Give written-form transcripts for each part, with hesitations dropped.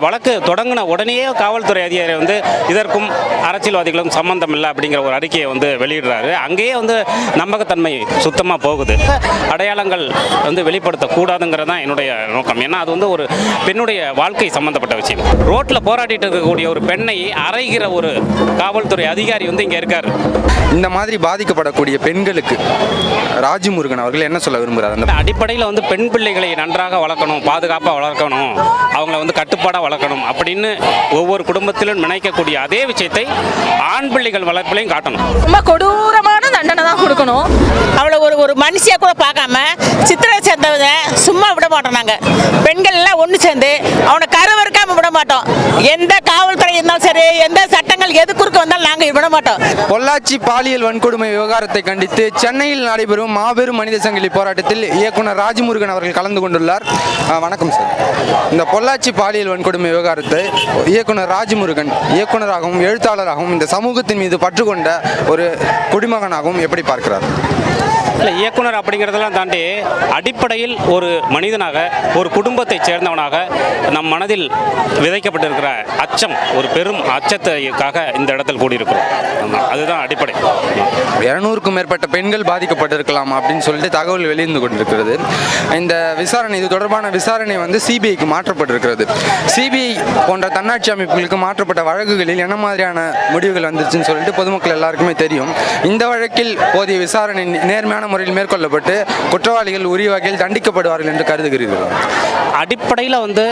வழக்கு தொடங்கின உடனேயே காவல்துறை அதிகாரி வந்து இதற்கும் அரசியல்வாதிகளும் சம்பந்தம் இல்லை அப்படிங்கிற ஒரு அறிக்கையை வந்து வெளியிடுறாரு. அங்கேயே வந்து நம்பகத்தன்மை சுத்தமாக போகுது. அடையாளங்கள் வந்து வெளிப்படுத்தக்கூடாதுங்கிறது தான் என்னுடைய நோக்கம். ஏன்னா அது வந்து ஒரு பெண்ணுடைய வாழ்க்கை சம்பந்தப்பட்ட விஷயம். ரோட்டில் போராடிட்டு இருக்கக்கூடிய ஒரு பெண்ணை அறைகிற ஒரு காவல்துறை அதிகாரி வந்து இங்கே இருக்கார். இந்த மாதிரி பாதிக்கப்படக்கூடிய பெண்களுக்கு ராஜமுருகன் அவர்கள் என்ன சொல்ல விரும்புகிறார்? அந்த அடிப்படையில் வந்து பெண் பிள்ளைகளை நன்றாக வளர்க்கணும், பாதுகாப்பாக வளர்க்கணும், அவங்கள வந்து கட்டுப்பாடாக வளர்க்கணும் அப்படின்னு ஒவ்வொரு குடும்பத்திலும் நினைக்கக்கூடிய அதே விஷயத்தை ஆண் பிள்ளைகள் வளர்ப்பிலையும் காட்டணும். ரொம்ப கொடூரமான தண்டனை தான் கொடுக்கணும். அவளை ஒரு மனுஷியா கூட பார்க்காம சித்திரை சேர்ந்தவங்க சும்மா விட மாட்டோம். நாங்கள் பெண்கள் எல்லாம் ஒன்று சேர்ந்து அவனை கருவறுக்காம விட மாட்டோம். எந்த காவல்துறை இருந்தாலும் சரி, எந்த சட்டங்கள் எது குறுக்க வந்தாலும் நாங்கள் விட மாட்டோம். பொள்ளாச்சி பாலியல் வன்கொடுமை விவகாரத்தை கண்டித்து சென்னையில் நடைபெறும் மாபெரும் மனித சங்கிலி போராட்டத்தில் இயக்குனர் ராஜமுருகன் அவர்கள் கலந்து கொண்டுள்ளார். வணக்கம் சார். இந்த பொள்ளாச்சி பாலியல் வன்கொடுமை விவகாரத்தை இயக்குனர் ராஜமுருகன் இயக்குனராகவும் எழுத்தாளராகவும் இந்த சமூகத்தின் மீது பற்று கொண்ட ஒரு குடிமகனாகவும் எப்படி பார்க்கிறார்? இல்லை, இயக்குனர் அப்படிங்கிறதெல்லாம் தாண்டி அடிப்படையில் ஒரு மனிதனாக, ஒரு குடும்பத்தை சேர்ந்தவனாக நம் மனதில் விதைக்கப்பட்டிருக்கிற அச்சம், ஒரு பெரும் அச்சத்துக்காக இந்த இடத்தில் கூடியிருக்கிறோம். அதுதான் அடிப்படை. 200க்கும் மேற்பட்ட பெண்கள் பாதிக்கப்பட்டிருக்கலாம் அப்படின்னு சொல்லிட்டு தகவல் வெளியிருந்து கொண்டிருக்கிறது. இந்த விசாரணை, இது தொடர்பான விசாரணை வந்து சிபிஐக்கு மாற்றப்பட்டிருக்கிறது. சிபிஐ போன்ற தன்னாட்சி அமைப்புகளுக்கு மாற்றப்பட்ட வழக்குகளில் என்ன மாதிரியான முடிவுகள் வந்துச்சுன்னு சொல்லிட்டு பொதுமக்கள் எல்லாருக்குமே தெரியும். இந்த வழக்கில் போதிய விசாரணை நேர்மையான முறையில் மேற்கொள்ளப்பட்டு குற்றவாளிகள் உரிய வகையில் தண்டிக்கப்படுவார்கள் என்று கருதுகிறீர்கள்? அடிப்படையில் வந்து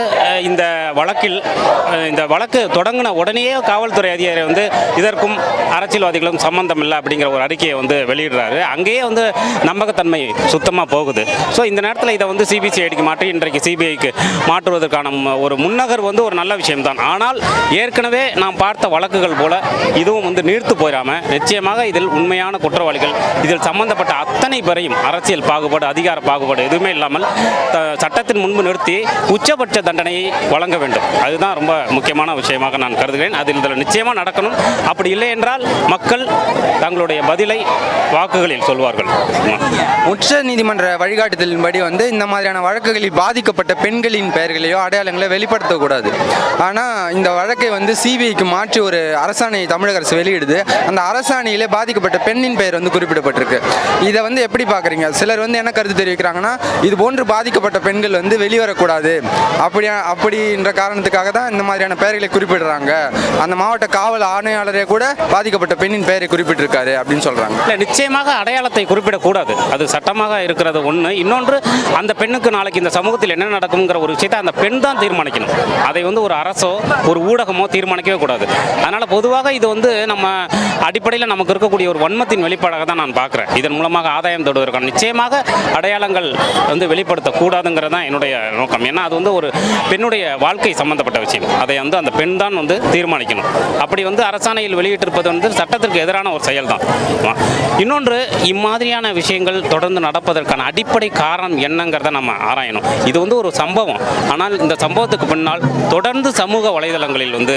இந்த வழக்கு தொடங்கின உடனேயே காவல்துறை அதிகாரி வந்து இதற்கும் அரசியல்வாதிகளும் சம்பந்தம் இல்லை அப்படிங்கிற ஒரு அறிக்கையை வந்து வெளியிடுறாரு. அங்கேயே வந்து நம்பகத்தன்மை சுத்தமாக போகுது. ஸோ இந்த நேரத்தில் இதை வந்து சிபிசிஐடிக்கு மாற்றி இன்றைக்கு சிபிஐக்கு மாற்றுவதற்கான ஒரு முன்னகர் வந்து ஒரு நல்ல விஷயம்தான். ஆனால் ஏற்கனவே நாம் பார்த்த வழக்குகள் போல இதுவும் வந்து நீர்த்து போயிடாமல் நிச்சயமாக இதில் உண்மையான குற்றவாளிகள், இதில் சம்பந்தப்பட்ட அத்தனை பேரையும் அரசியல் பாகுபாடு, அதிகார பாகுபாடு எதுவுமே இல்லாமல் சட்டத்தின் முன்பு நிறுத்தி உச்சபட்ச தண்டனையை வழங்க வேண்டும். அதுதான் ரொம்ப முக்கியமான விஷயமாக நான் கருதுகிறேன். இதில் நிச்சயமாக நடக்கணும். அப்படி இல்லை என்றால் மக்கள் தங்களுடைய பதிலை வாக்குகளில் சொல்வார்கள். உச்ச நீதிமன்ற வழிகாட்டுதலின்படி வந்து இந்த மாதிரியான வழக்குகளில் பாதிக்கப்பட்ட பெண்களின் பெயர்களையோ அடையாளங்களோ வெளிப்படுத்தக்கூடாது. ஆனால் இந்த வழக்கை வந்து சிபிஐக்கு மாற்றி ஒரு அரசாணையை தமிழக அரசு வெளியிடுது. அந்த அரசாணையிலே பாதிக்கப்பட்ட பெண்ணின் பெயர் வந்து குறிப்பிடப்பட்டிருக்கு. இதை வந்து எப்படி பார்க்குறீங்க? சிலர் வந்து என்ன கருத்து தெரிவிக்கிறாங்கன்னா, இது போன்று பாதிக்கப்பட்ட பெண்கள் வந்து வெளிவரக்கூடாது அப்படின்ற காரணத்துக்காக தான் இந்த மாதிரியான பெயர்களை குறிப்பிடுறாங்க. அந்த மாவட்ட காவல் ஆணையாளரே கூட பாதிக்கப்பட்ட பெண்ணின் பெயரை குறிப்பிட்டிருக்காரு அப்படின்னு சொல்றாங்க. இல்லை, நிச்சயமாக அடையாளத்தை குறிப்பிடக்கூடாது. அது சட்டமாக இருக்கிறது ஒன்று. இன்னொன்று, அந்த பெண்ணுக்கு நாளைக்கு இந்த சமூகத்தில் என்ன நடக்குங்கிற ஒரு விஷயத்தை அந்த பெண் தான் தீர்மானிக்கணும். அதை வந்து ஒரு அரசோ ஒரு ஊடகமோ தீர்மானிக்கவே கூடாது. அதனால பொதுவாக இது வந்து நம்ம அடிப்படையில் நமக்கு இருக்கக்கூடிய ஒரு வன்மத்தின் வெளிப்பாடாக தான் நான் பார்க்குறேன். இதன் மூலமாக ஆதாயம் தொடுவதற்கான நிச்சயமாக அடையாளங்கள் வந்து வெளிப்படுத்தக்கூடாதுங்கிறது தான் என்னுடைய நோக்கம். ஏன்னா அது வந்து ஒரு பெண்ணுடைய வாழ்க்கை சம்பந்தப்பட்ட விஷயம். அதை வந்து அந்த பெண் தான் வந்து தீர்மானிக்கணும். அப்படி வந்து அரசாணையில் வெளியிட்டிருப்பது வந்து சட்டத்திற்கு எதிரான ஒரு செயல் தான். இன்னொன்று, இம்மாதிரியான விஷயங்கள் தொடர்ந்து நடப்பதற்கான அடிப்படை காரணம் என்னங்கிறத நம்ம ஆராயணும். இது வந்து ஒரு சம்பவம். ஆனால் இந்த சம்பவத்துக்கு பின்னால் தொடர்ந்து சமூக வலைதளங்களில் வந்து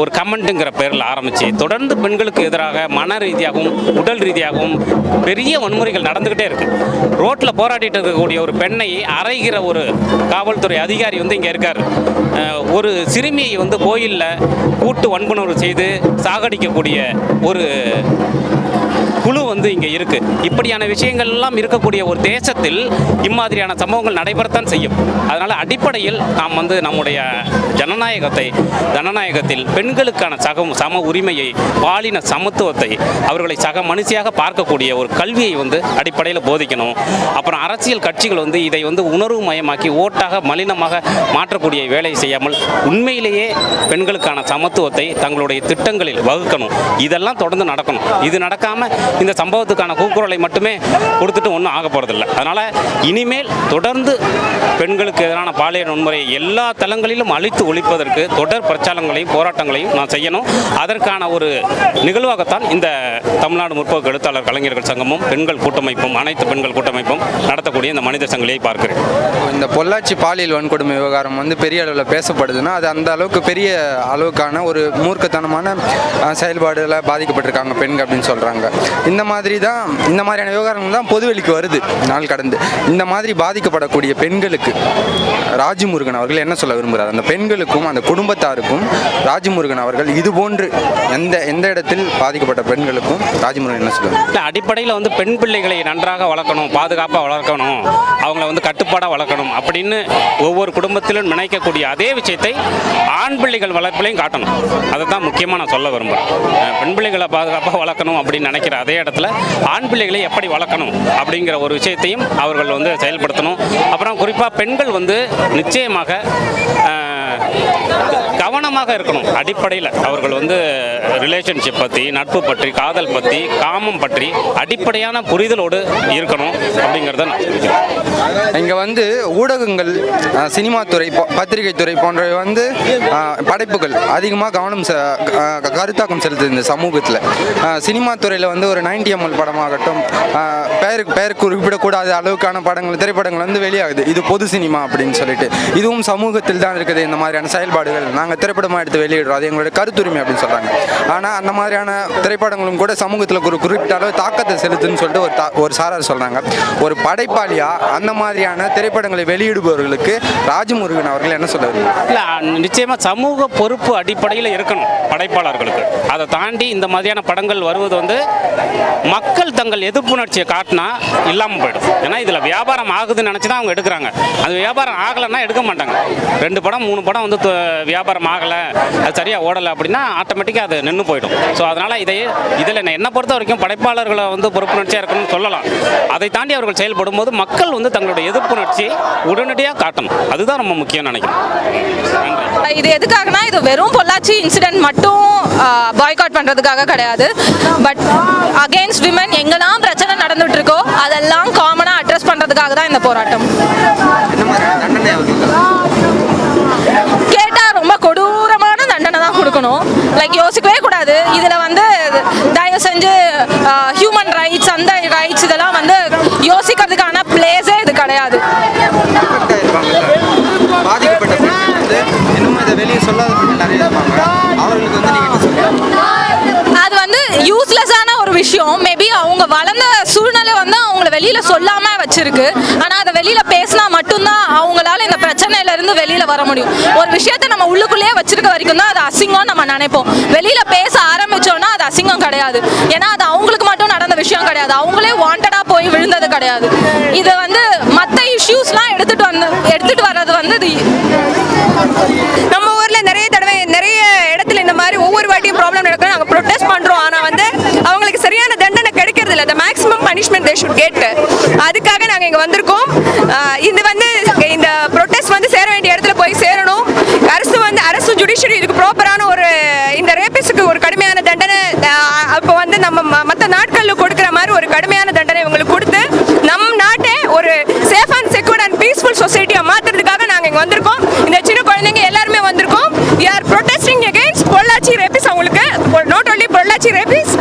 ஒரு கமெண்ட்டுங்கிற பேரில் ஆரம்பித்து தொடர்ந்து பெண்களுக்கு எதிராக மன ரீதியாகவும் உடல் ரீதியாகவும் பெரிய வன்முறைகள் நடந்துக்கிட்டே இருக்கு. ரோட்டில் போராடிட்டு இருக்கக்கூடிய ஒரு பெண்ணை அறைகிற ஒரு காவல்துறை அதிகாரி வந்து இங்கே இருக்கார். ஒரு சிறுமியை வந்து கோயிலில் கூட்டு வன்புணர்வு செய்து சாகடிக்கக்கூடிய ஒரு குழு வந்து இங்கே இருக்கு. இப்படியான விஷயங்கள் எல்லாம் இருக்கக்கூடிய ஒரு தேசத்தில் இம்மாதிரியான சம்பவங்கள் நடைபெறத்தான் செய்யும். அதனால அடிப்படையில் நாம் வந்து நம்முடைய ஜனநாயகத்தில் பெண்களுக்கான சம உரிமையை, பாலின சமத்துவத்தை, அவர்களை சக மனுஷியாக பார்க்கக்கூடிய ஒரு கல்வியை வந்து அடிப்படையில் போதிக்கணும். அப்புறம் அரசியல் கட்சிகள் வந்து இதை வந்து உணர்வு மயமாக்கி ஓட்டாக மலினமாக மாற்றக்கூடிய வேலையை செய்யாமல் உண்மையிலேயே பெண்களுக்கான சமத்துவத்தை தங்களுடைய திட்டங்களில் வகுக்கணும். இதெல்லாம் தொடர்ந்து நடக்கணும். இது நடக்காம இந்த சம்பவத்துக்கான கூக்குரலை மட்டுமே கொடுத்துட்டு ஒன்றும் ஆக போகிறதில்லை. அதனால் இனிமேல் தொடர்ந்து பெண்களுக்கு எதிரான பாலியல் வன்முறையை எல்லா தளங்களிலும் அழித்து ஒழிப்பதற்கு தொடர் பிரச்சாரங்களையும் போராட்டங்களையும் நான் செய்யணும். அதற்கான ஒரு நிகழ்வாகத்தான் இந்த தமிழ்நாடு முற்போக்கு எழுத்தாளர் கலைஞர்கள் சங்கமும் பெண்கள் கூட்டமைப்பும் அனைத்து பெண்கள் கூட்டமைப்பும் நடத்தக்கூடிய இந்த மனித சங்கிலியை பார்க்கிறேன். இந்த பொள்ளாச்சி பாலியல் வன்கொடுமை விவகாரம் வந்து பெரிய அளவில் பேசப்படுதுன்னா அது அந்த அளவுக்கு பெரிய அளவுக்கான ஒரு மூர்க்கத்தனமான செயல்பாடுகளை பாதிக்கப்பட்டிருக்காங்க பெண்கள் அப்படின்னு சொல்கிறாங்க. இந்த மாதிரியான விவகாரங்கள் தான் பொதுவெளிக்கு வருது நாள் கடந்து. இந்த மாதிரி பாதிக்கப்படக்கூடிய பெண்களுக்கு ராஜ்முருகன் அவர்கள் என்ன சொல்ல விரும்புகிறார்? அந்த பெண்களுக்கும் அந்த குடும்பத்தாருக்கும் ராஜ்முருகன் அவர்கள் இதுபோன்று எந்த இடத்தில் பாதிக்கப்பட்ட பெண்களுக்கும் ராஜ்முருகன் என்ன சொல்லுவார்? இல்லை, அடிப்படையில் வந்து பெண் பிள்ளைகளை நன்றாக வளர்க்கணும், பாதுகாப்பாக வளர்க்கணும், அவங்கள வந்து கட்டுப்பாடாக வளர்க்கணும் அப்படின்னு ஒவ்வொரு குடும்பத்திலும் நினைக்கக்கூடிய அதே விஷயத்தை ஆண் பிள்ளைகள் வளர்ப்பிலையும் காட்டணும். அதை தான் முக்கியமாக நான் சொல்ல விரும்புகிறேன். பெண் பிள்ளைகளை பாதுகாப்பாக வளர்க்கணும் அப்படின்னு நினைக்கிற அதே இடத்துல ஆண் பிள்ளைகளை எப்படி வளர்க்கணும் அப்படிங்கிற ஒரு விஷயத்தையும் அவர்கள் வந்து செயல்படுத்தணும். அப்புறம் குறிப்பாக பெண்கள் வந்து நிச்சயமாக கவனமாக இருக்கணும். அடிப்படையில் அவர்கள் வந்து ரிலேஷன்ஷிப் பற்றி, நட்பு பற்றி, காதல் பற்றி, காமம் பற்றி அடிப்படையான புரிதலோடு இருக்கணும் அப்படிங்கிறத நான் சொல்லிக்கிறேன். இங்கே வந்து ஊடகங்கள், சினிமா துறை, பத்திரிகை துறை போன்றவை வந்து படைப்புகள் அதிகமாக கருத்தாக்கம் செலுத்துது இந்த சமூகத்தில். சினிமா துறையில் வந்து ஒரு 90 படமாகட்டும், பெயர் குறிப்பிடக்கூடாத அளவுக்கான திரைப்படங்கள் வந்து வெளியாகுது. இது பொது சினிமா அப்படின்னு சொல்லிட்டு இதுவும் சமூகத்தில் தான் இருக்குது. இந்த மாதிரியான செயல்பாடுகள் நாங்கள் திரைப்படமாக எடுத்து வெளியிடுறோம், அது எங்களுடைய கருத்துரிமை அப்படின்னு சொல்கிறாங்க. ஆனால் அந்த மாதிரியான திரைப்படங்களும் கூட சமூகத்தில் ஒரு குறிப்பிட்ட அளவு தாக்கத்தை செலுத்துன்னு சொல்லிட்டு ஒரு சாரார் சொல்கிறாங்க. ஒரு படைப்பாளியாக அந்த மாதிரியான திரைப்படங்களை வெளியிடுபவர்களுக்கு ராஜ்முருகன் அவர்கள் என்ன சொல்ல விரும்புகிறார்? இல்லை, நிச்சயமாக சமூக பொறுப்பு அடிப்படையில் இருக்கணும் படைப்பாளர்களுக்கு. அதை தாண்டி இந்த மாதிரியான படங்கள் வருவது வந்து மக்கள் தங்கள் எதிர்ப்புணர்ச்சியை காட்டினா இல்லாமல் போயிடும். ஏன்னா இதில் வியாபாரம் ஆகுதுன்னு நினச்சி தான் அவங்க எடுக்கிறாங்க. அது வியாபாரம் ஆகலைன்னா எடுக்க மாட்டாங்க. 2 படம் 3 படம் வந்து வியாபாரம் ஆகலை, அது சரியாக ஓடலை அப்படின்னா ஆட்டோமேட்டிக்காக அது நின்று போயிடும். ஸோ அதனால் இதில் என்னை பொறுத்த வரைக்கும் படைப்பாளர்களை வந்து பொறுப்புணர்ச்சியாக இருக்கணும்னு சொல்லலாம். அதை தாண்டி அவர்கள் செயல்படும் போது மக்கள் வந்து தங்களுடைய எதிர்ப்புணர்ச்சியை உடனடியாக காட்டணும். அதுதான் ரொம்ப முக்கியம் நினைக்கிறேன். நன்றி. இது எதுக்காகனா, இது வெறும் பொள்ளாச்சி இன்சிடென்ட் மட்டும் பாய்காட் பண்ணுறதுக்காக கிடையாது. பட் அகெயின்ஸ்ட் விமன் எங்கெல்லாம் பிரச்சனை நடந்துட்டு இருக்கோ அதெல்லாம் காமனாக அட்ரஸ் பண்ணுறதுக்காக தான் இந்த போராட்டம். கேட்டா ரொம்ப கொடூரமான தண்டனை தான் கொடுக்கணும். லைக் யோசிக்கவே கூடாது. இதில் வந்து தயவு செஞ்சு ஹியூமன் ரைட்ஸ், அந்த ரைட்ஸ் இதெல்லாம் வந்து யோசிக்கிறதுக்கான பிளேஸே இது கிடையாது. பாதிக்கப்பட்ட பெண்கள் வந்து இன்னும் இதை வெளியே சொல்லாத பெண்கள் நிறைய இருப்பாங்க. அவர்களுக்கு வந்து நீங்கள் என்ன சொல்லுங்கள்? அது வந்து யூஸ்லெஸ்ஸான ஒரு விஷயம். மேபி அவங்க வளர்ந்த சூழ்நிலை வந்து அவங்கள வெளியில சொல்லாம வச்சிருக்கு. ஆனா அதை வெளியில பேசினா மட்டும்தான் அவங்களால இந்த பிரச்சனையில இருந்து வெளியில வர முடியும். ஒரு விஷயத்தை நம்ம உள்ளுக்குள்ளேயே வச்சிருக்க வரைக்கும் தான் அது அசிங்கம் நம்ம நினைப்போம். வெளியில பேச ஆரம்பிச்சோம்னா அது அசிங்கம் கிடையாது. ஏன்னா அது அவங்களுக்கு மட்டும் நடந்த விஷயம் கிடையாது. அவங்களே வாண்டடா போய் விழுந்தது கிடையாது. இது வந்து மற்ற இஷ்யூஸ்லாம் எடுத்துட்டு வர்றது வந்து நம்ம ஊர்ல நிறைய இடத்துல இந்த மாதிரி ஒவ்வொரு வாட்டியும் ப்ராப்ளம் நடக்கும். நாங்கள் ப்ரொடெஸ்ட் பண்றோம். ஆனா வந்து அவங்களுக்கு சரியான தண்டனை கிடைக்கிறது இல்லை. Maximum punishment they should get. அதுக்காக நாங்கள் இங்கே வந்திருக்கோம். இது வந்து இந்த ப்ரொடெஸ்ட் வந்து சேர வேண்டிய இடத்துல போய் சேரணும். அரசு ஜுடிஷியரி இதுக்கு ப்ராப்பரான ஒரு இந்த ரேபிஸ்டுக்கு ஒரு கடுமையான தண்டனை அப்போ வந்து நம்ம மற்ற நாட்களில் கொடுக்குற மாதிரி ஒரு கடுமையான தண்டனை இவங்களுக்கு கொடுத்து நம் நாட்டை ஒரு safe and secured and peaceful சொசைட்டியாக மாற்றுறதுக்காக நாங்கள் இங்கே வந்திருக்கோம். இந்த சின்ன குழந்தைங்க எல்லாருமே வந்திருக்கோம். We are protesting against Pollachi rabies. அவங்களுக்கு நாட் ஒன்லி பொள்ளாச்சி ரேபிஸ்,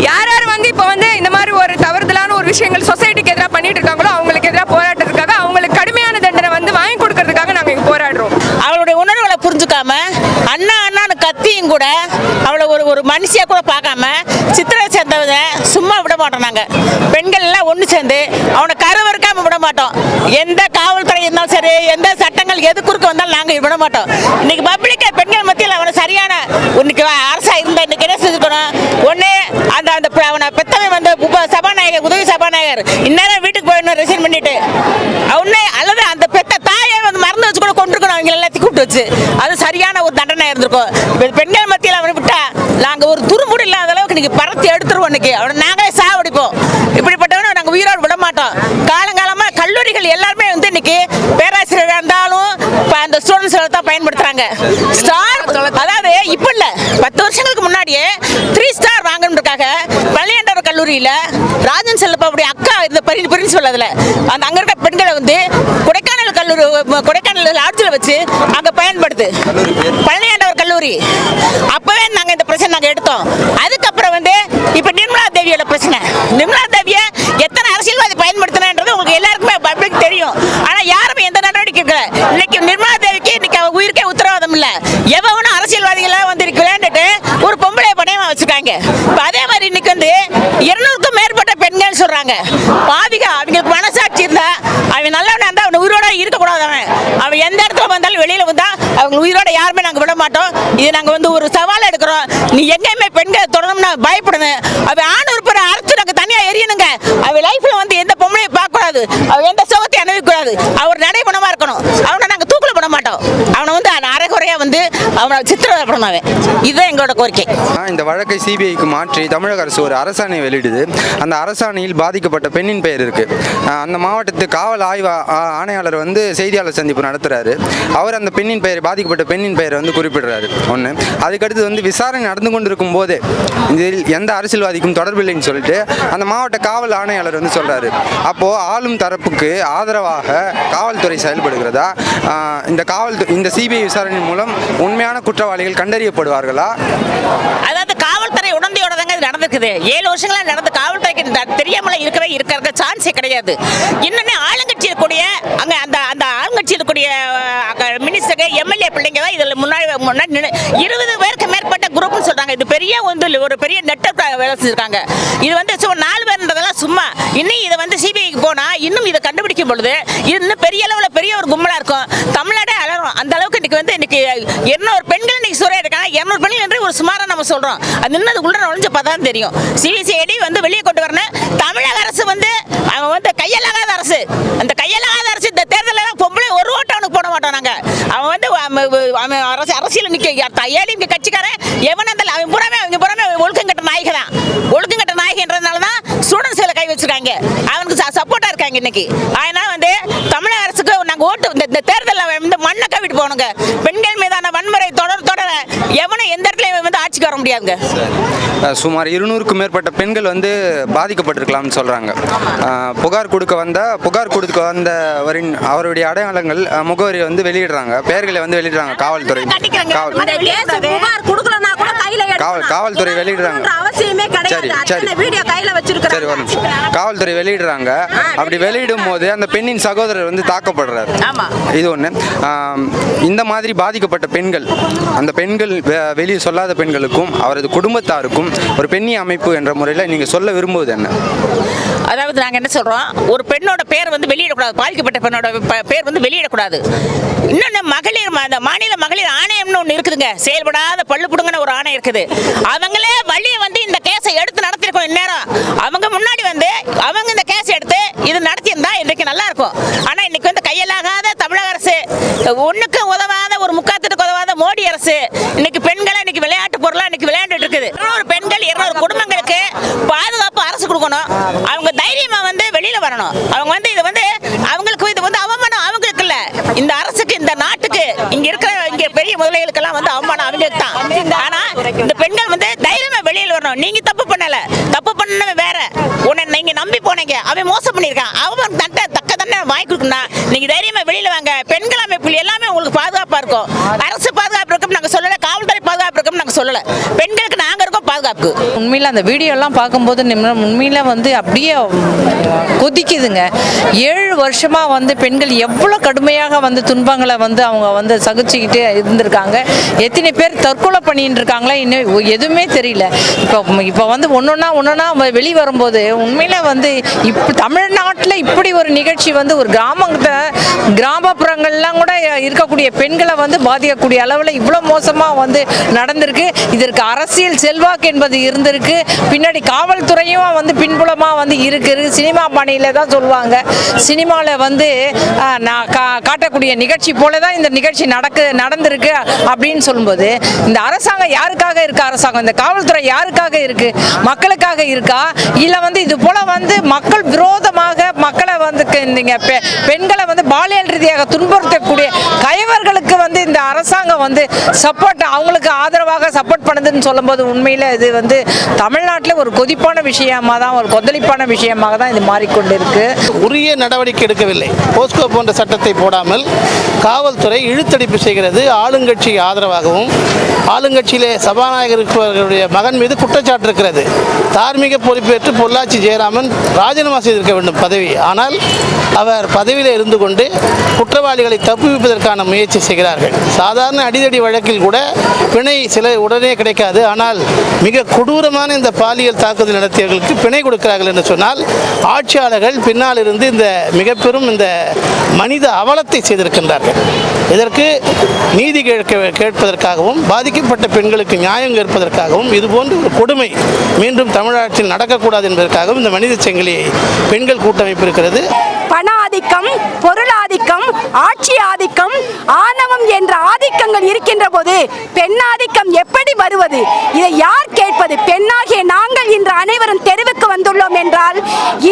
யார் வந்து இப்போ வந்து இந்த மாதிரி ஒரு தவறுதலான ஒரு விஷயங்கள் சொசைட்டிக்கு எதிராக பண்ணிட்டு இருக்காங்களோ அவங்களுக்கு எதிராக போராட்டத்துக்காக, அவங்களுக்கு கடுமையான தண்டனை வந்து வாங்கி கொடுக்கறதுக்காக நாங்கள் இங்கே போராடுறோம். அவளுடைய உணர்வுகளை புரிஞ்சுக்காம அண்ணான்னு கத்தியும் கூட அவளை ஒரு மனுஷியா கூட பார்க்காம சித்திரை சேர்ந்தவங்க சும்மா விட மாட்டோம். நாங்கள் பெண்கள் எல்லாம் ஒன்று சேர்ந்து அவனை கருவறுக்காம விட மாட்டோம். எந்த காவல்துறை இருந்தாலும் சரி, எந்த சட்டங்கள் எது குறுக்க வந்தாலும் நாங்கள் விட மாட்டோம். இன்னைக்கு பப்ளிக்கை பெண்கள் மத்தியில் அவனை சரியான இன்னைக்கு அரசா இருந்தா இன்னைக்கு என்ன செஞ்சுக்கணும்? ஒன்று அந்த அவனை பெத்தவன் வந்து சபாநாயகர், உதவி சபாநாயகர் இந்நேரம் வீட்டுக்கு போயிடணும் ரிசைன் பண்ணிட்டு அவனே, அல்லது அந்த பெத்த தாயை வந்து மறந்து வச்சு கூட கொண்டிருக்கணும் அவங்க எல்லாத்தையும் கூப்பிட்டு வச்சு. அது சரியான ஒரு தண்டனை இருந்திருக்கும். இப்போ பெண்கள் மத்தியில் அவனை விட்டா நாங்கள் ஒரு துருமுடி இல்லாத அளவுக்கு இன்னைக்கு பறத்து எடுத்துருவோம். இன்னைக்கு அவனை நாங்களே சாவடிப்போம். இப்படிப்பட்டவனை நாங்கள் உயிரோடு விட மாட்டோம். காலங்காலமாக கல்லூரிகள் எல்லாருமே வந்து இன்னைக்கு பேராசிரியராக இருந்தாலும் அந்த ஸ்டூடெண்ட்ஸ் தான் பயன்படுத்துறாங்க. ஸ்டார், அதாவது இப்போ இல்லை 10 வருஷங்களுக்கு முன்னாடியே 3 ஸ்டார் வாங்கணுன்றதுக்காக பள்ளியாண்டவர் கல்லூரியில் ராஜன் செல்லப்பாவுடைய அக்கா இந்த பிரின்சிபல் அதில் அந்த அங்கே இருக்க பெண்களை வந்து கொடைக்கானல் லாட்ஜில் வச்சு அங்கே பயன்படுது பள்ளியாண்டவர் கல்லூரி. அப்பவே நாங்கள் இந்த பிரச்சனை நாங்கள் எடுத்தோம். அதுக்கப்புறம் வந்து இப்போ நிர்மலா தேவியோட பிரச்சனை. நிர்மலா தேவியை எத்தனை அரசியல்வாதி பயன்படுத்தினது உங்களுக்கு எல்லாருக்குமே பப்ளிக் தெரியும். ஆனால் யாருமே எந்த நடவடிக்கை எடுக்கல. இன்னைக்கு நிர்மலா தேவிக்கு இன்னைக்கு அவ உயிருக்கே உத்தரவாதம் இல்லை. எவனும் அரசியல்வாதிகளாக வந்து விளையாண்டுட்டு ஒரு பொம்பளை பணையமா வச்சிருக்காங்க. அதே மாதிரி இன்னைக்கு வந்து 200க்கும் நல்லவன் சொல்றாங்க. பாவிக அவங்களுக்கு மனசாட்சி இருந்தா அவன் நல்லவனா இருந்தா அவன் உயிரோட இருக்கக்கூடாது. அவன் எந்த இடத்துல வந்தாலும் வெளியில வந்தா அவங்க உயிரோட யாருமே நாங்க விட மாட்டோம். இது நாங்க வந்து ஒரு சவால் எடுக்கிறோம். நீ எங்கேயுமே பெண்களை தொடரணும்னா பயப்படணும். அவன் ஆண் உறுப்பினரை அரைச்சு நாங்க தனியா எரியணுங்க. அவன் லைஃப்ல வந்து எந்த பொம்பளையும் பார்க்க கூடாது. அவன் எந்த சுகத்தை அனுபவிக்க கூடாது. அவர் நடைபணமா இருக்கணும். அவனை நாங்க தூக்கல பண்ண மாட்டோம். அவனை வந்து அரைகுறையா வந்து அவனை சித்திரவதை பண்ணணும். இதுதான் எங்களோட கோரிக்கை. இந்த வழக்கை சிபிஐக்கு மாற்றி தமிழக அரசு ஒரு அரசாணை வெளியிடுது. அந்த அரசாணையில் பாதிக்கப்பட்ட பெண்ணின் பெயர் இருக்கு. அந்த மாவட்டத்து காவல் ஆய்வு ஆணையாளர் வந்து செய்தியாளர் சந்திப்பு நடத்துறாரு. அவர் அந்த பெண்ணின் பெயர், பாதிக்கப்பட்ட பெண்ணின் பெயரை வந்து குறிப்பிடுறாரு. ஒன்று. அதுக்கடுத்து வந்து விசாரணை நடந்து கொண்டிருக்கும் போதே இதில் எந்த அரசியல்வாதிக்கும் தொடர்பில்லைன்னு சொல்லிட்டு அந்த மாவட்ட காவல் ஆணையாளர் வந்து சொல்றாரு. அப்போ ஆளும் தரப்புக்கு ஆதரவாக காவல்துறை செயல்படுகிறதா? இந்த சிபிஐ விசாரணை மூலம் உண்மையான குற்றவாளிகள் கண்டறியப்படுவார்களா? அதாவது காவல்துறை உடந்தையோட தாங்க இது நடந்திருக்குது. 7 வருஷங்களா நடந்த காவல்துறைக்கு தெரியாமல இருக்கிற சான்ஸே கிடையாது. இன்னும் ஆளுங்கட்சி இருக்கக்கூடிய அங்க அந்த ஆளுங்கட்சி இருக்கக்கூடிய மினிஸ்டர் எம்எல்ஏ பிள்ளைங்க தான் இதுல முன்னாடி 20 பேருக்கு மேற்பட்ட குரூப்னு சொல்றாங்க. இது பெரிய ஒரு பெரிய நெட்வொர்க் வேலை செஞ்சிருக்காங்க. இது வந்து 4 பேர்ன்றதெல்லாம் சும்மா. இன்னும் இதை வந்து சிபிஐக்கு போனா இன்னும் இதை கண்டுபிடிக்கும் பொழுது இது இன்னும் பெரிய அளவில் பெரிய ஒரு கும்பலா இருக்கும். தமிழ்நாடே அலரும். அந்த அளவுக்கு இன்னைக்கு 200 பெண்கள் இன்னைக்கு சூறையா இருக்காங்க. 200 பெண்கள் என்று ஒரு சுமாரா நம்ம சொல்றோம். அது இன்னும் உள்ள நுழைஞ்சு பார்த்தா தெரியும். சிபிசிஐடி வந்து வெளியே கொண்டு வரணும். தமிழக அரசு வந்து அவன் வந்து கையலாகாத அரசு. அந்த கையலாகாத அரசு இந்த தேர்தலெல்லாம் பொம்பளை ஒரு ஓட்டு அவனுக்கு போட மாட்டான். நாங்க அவன் வந்து அரசியல் நிக்க ஏடிஎம்கே கட்சிக்காரன் எவன் அந்த அவங்க புறமே ஒழுக்கங்கட்ட நாயகி தான். ஒழுக்கங்கட்ட நாயகின்றதுனால தான் ஸ்டூடெண்ட்ஸ்ல கை வச்சிருக்காங்க. அவனுக்கு சப்போர்ட்டா இருக்காங்க இன்னைக்கு. அதனால வந்து தமிழக அரசுக்கு நாங்க ஓட்டு இந்த தேர்தலில் வந்து மண்ணை கவிட்டு போகணுங்க. பெண்கள் மீதான வன்முறை தொடர எவனும் எந்த இடத்துலயும் வந்து ஆட்சிக்கு வர முடியாதுங்க. சுமார் 200க்கும் மேற்பட்ட பெண்கள் வந்து பாதிக்கப்பட்டிருக்கலாம்னு சொல்றாங்க. புகார் கொடுக்க வந்தவரின் அவருடைய அடையாளங்கள் முகவரி வந்து வெளியிடுறாங்க. பெயர்களை வந்து வெளியிடுறாங்க காவல்துறை. காவல்துறை வெளியிடுறாங்க. சரி வரும். காவல்துறை வெளியிடுறாங்க. அப்படி வெளியிடும் போது அந்த பெண்ணின் சகோதரர் வந்து தாக்கப்படுறாரு. இது ஒண்ணு. இந்த மாதிரி பாதிக்கப்பட்ட பெண்கள், அந்த பெண்கள் வெளியே சொல்லாத பெண்களுக்கும் அவரது குடும்பத்தாருக்கும் ஒரு பெண்ணி அமைப்பு என்ற முறையில் நீங்க சொல்ல விரும்புவது என்ன? அதாவது நாங்க என்ன சொல்றோம், ஒரு பெண்ணோட பேர் வந்து வெளியிடக்கூடாது. பாதிக்கப்பட்ட பெண்ணோட பேர் வந்து வெளியிடக்கூடாது. இன்னொன்னு மகளிர் மாநில மகளிர் ஆணையம்னு ஒன்று இருக்குதுங்க. செயல்படாத பள்ளு புடுங்கன ஒரு ஆணையம் இருக்குது. அவங்களே வழியை வந்து இந்த கேஸை எடுத்து நடத்திருக்கோம். இந்நேரம் அவங்க முன்னாடி வந்து அவங்க இந்த கேஸ் எடுத்து இது நடத்தியிருந்தா இன்றைக்கு நல்லா இருக்கும். ஆனா இன்னைக்கு வந்து கையலாகாத தமிழக அரசு, ஒண்ணுக்கு உதவாத ஒரு முக்காத்துக்கு உதவாத மோடி அரசு இன்னைக்கு பெண்களை இன்னைக்கு விளையாட்டு பொருளா இன்னைக்கு விளையாண்டுட்டு இருக்குது. 200 பெண்கள் 200 குடும்பங்களுக்கு பாதுகாப்பு அரசு கொடுக்கணும். அவங்க தைரியமா வந்து வெளியில வரணும். அவங்க வந்து இது வந்து அவங்களுக்கு இது வந்து அவமானம் அவங்களுக்கு இல்ல, இந்த அரசுக்கு இந்த நாட்டுக்கு இங்க பெரிய முதலைகளுக்கெல்லாம் வந்து அவமானம் அவங்களுக்கு தான். ஆனா இந்த பெண்கள் வந்து தைரியமா வெளியில வரணும். நீங்க தப்பு பண்ணல, தப்பு பண்ணவன் வேற, உன்னை நீங்க நம்பி போனீங்க, அவன் மோசம் பண்ணிருக்கான், அவன் தக்க தண்டனை வாங்கி கொடுக்கணும். நீங்க தைரியமா வெளியில வாங்க. பெண்கள் அமைப்பு எல்லாமே உங்களுக்கு பாதுகாப்பா இருக்கும். அரசு பாதுகாப்பு இருக்கும் நாங்க சொல்லல, காவல்துறை பாதுகாப்பு இருக்கும் நாங்க சொல்லல, பெண்களுக்கு நாங்க இருக்கோம் பாதுகாப்பு. உண்மையில அந்த வீடியோ எல்லாம் பார்க்கும்போது உண்மையில வந்து அப்படியே கொதிக்குதுங்க. 7 வருஷமா வந்து பெண்கள் எவ்வளவு கடுமையாக வந்து துன்பங்களை வந்து அவங்க வந்து சகிச்சுக்கிட்டு இருந்திருக்காங்க. எத்தனை பேர் தற்கொலை பண்ணிட்டு இருக்காங்களா இன்னும் எதுவுமே தெரியல. இப்போ வந்து ஒன்னொன்னா வெளி வரும்போது உண்மையில வந்து தமிழ்நாட்டில் இப்படி ஒரு நிகழ்ச்சி வந்து ஒரு கிராமப்புறங்கள்லாம் கூட இருக்கக்கூடிய பெண்களை வந்து பாதிக்கக்கூடிய அளவில் இவ்வளோ மோசமாக வந்து நடந்திருக்கு. இதற்கு அரசியல் செல்வாக்கு என்பது இருந்திருக்கு. பின்னாடி காவல்துறையும் வந்து பின்புலமாக வந்து இருக்குது. சினிமா பாணியில தான் சொல்லுவாங்க. சினிமாவில் வந்து காட்டக்கூடிய நிகழ்ச்சி போல தான் இந்த நிகழ்ச்சி நடந்திருக்கு அப்படின்னு சொல்லும்போது இந்த அரசாங்கம் யாருக்காக இருக்கு? அரசாங்கம் இந்த காவல்துறை யாருக்காக இருக்கு? மக்களுக்காக இருக்கா? இல்லை வந்து இது போல வந்து மக்கள் விரோதமாக மக்களை வந்து பெண்களை வந்து பாலியல் ரீதியாக துன்புறுத்தக்கூடிய கயவர்களுக்கு வந்து இந்த அரசாங்கம் வந்து சப்போர்ட், அவங்களுக்கு ஆதரவாக சப்போர்ட் பண்ணுதுன்னு சொல்லும்போது உண்மையில இது வந்து தமிழ்நாட்டில் ஒரு கொதிப்பான விஷயமா தான், ஒரு கொந்தளிப்பான விஷயமாக தான் இது மாறிக்கொண்டிருக்கு. உரிய நடவடிக்கை எடுக்கவில்லை. போஸ்கோ போன்ற சட்டத்தை போடாமல் காவல்துறை இழுத்தடிப்பு செய்கிறது. ஆளுங்கட்சி ஆதரவாகவும் ஆளுங்கட்சியிலே சபாநாயகர் இருப்பவர்களுடைய மகன் மீது குற்றச்சாட்டு இருக்கிறது. தார்மீக பொறுப்பேற்று பொள்ளாச்சி ஜெயராமன் ராஜினாமா செய்திருக்க வேண்டும் பதவி. ஆனால் அவர் பதவியில் இருந்து கொண்டு குற்றவாளிகளை தப்புவிப்பதற்கான முயற்சி செய்கிறார்கள். சாதாரண அடிதடி வழக்கில் கூட பிணை சில உடனே கிடைக்காது. ஆனால் மிக கொடூரமாக கொடூரமான இந்த பாலியல் தாக்குதல் நடத்தியவர்களுக்கு பிணை கொடுக்கிறார்கள் என்று சொன்னால் ஆட்சியாளர்கள் பின்னால் இருந்து இந்த மிக பெரும் இந்த மனித அவலத்தை செய்திருக்கின்றார்கள். இதற்கு நீதி கேட்பதற்காகவும் பாதிக்கப்பட்ட பெண்களுக்கு நியாயம் கேட்பதற்காகவும் இதுபோன்ற ஒரு கொடுமை மீண்டும் தமிழ்நாட்டில் நடக்கக்கூடாது என்பதற்காகவும் இந்த மனித சங்கிலியை பெண்கள் கூட்டமைப்பு இருக்கிறது. பண ஆதிக்கம், பொருளாதிக்கம், ஆட்சி ஆதிக்கம், ஆணவம் என்ற ஆதிக்கங்கள் இருக்கின்ற போது பெண்ணாதிக்கம் எப்படி வருவது? இதை யார் கேட்பது? பெண்ணாகிய நாங்கள் இன்று அனைவரும் தெருவுக்கு வந்துள்ளோம் என்றால்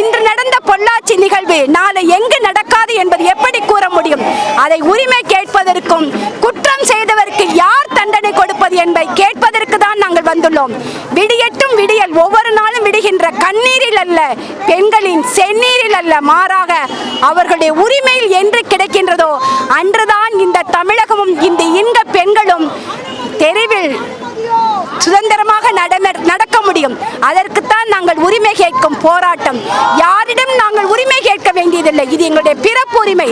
இன்று நடந்த பொள்ளாச்சி நிகழ்வு நாளை எங்கு நடக்காது என்பது எப்படி கூற முடியும்? அதை உரிமை கேட்பதற்கும் குற்றம் செய்தவருக்கு யார் தண்டனை கொடுப்பது என்பதை கேட்பதற்கு தான் நாங்கள் வந்துள்ளோம். விடியட்டும் விடியல் ஒவ்வொரு நாளும் விடுகின்ற கண்ணீரில் அல்ல, பெண்களின் செந்நீரில் அல்ல, மாறாக அவர்களுடைய உரிமையில் என்று கிடைக்கின்றதோ அன்றுதான் இந்த தமிழகமும் இந்த இங்க பெண்களும் தெருவில் சுதந்திரமாக நடக்க முடியும். அதற்குத்தான் நாங்கள் உரிமை கேட்கும் போராட்டம். யாரிடம் நாங்கள் உரிமை கேட்க வேண்டியதில்லை. இது எங்களுடைய பிறப்பு உரிமை.